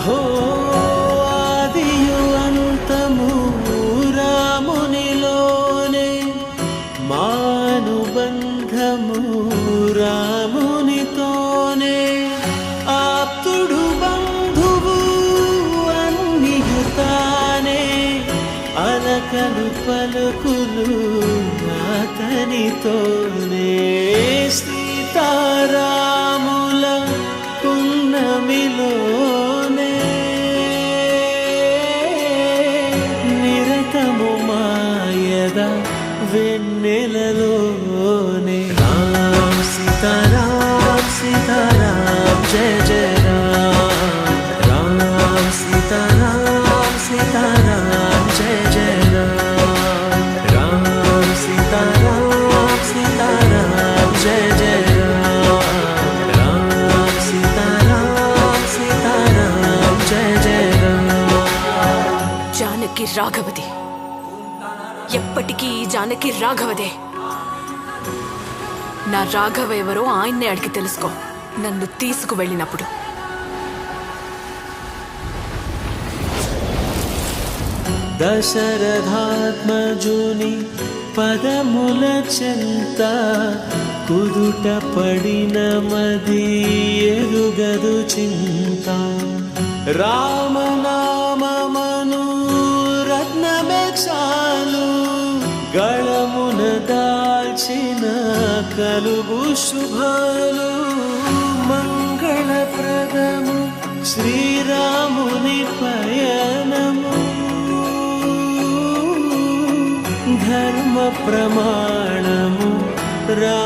హో ఆదియు అంతము రామునిలోనే, మానుబంధము రామునితోనే, ఆప్తుడు బంధువు అన్నియుతానే, అలకలు పలుకులు అతనితోనే. సీతారాముల పున్నమిలోనే, నిరతము మాయద వెన్నెలలోనే. రామ్ సీతారాం సీతారాం జయ జయ రామ్, రామ్ సీతారాం సీతారాం జయ జయ రామ్, రామ్ సీతారాం సీతారాం జయ జయ రామ్, రామ్ సీతారాం సీతారాం జయ జయ రామ్. జానకి రాఘవదే, ఎప్పటికీ ఈ జానకి రాఘవదే. నా రాఘవ ఎవరో ఆయన్నే అడిగి తెలుసుకో నన్ను తీసుకువెళ్ళినప్పుడు. దశరథాత్మజుని పదముల చెంత కుదుట పడిన మది ఎరుగదు చింత. రామనామమను రత్నమే చాలు, గళమున దాల్చిన కలుగు శుభాలు. మంగళప్రదము శ్రీరాముని పయనము, ధర్మ ప్రమాణము రా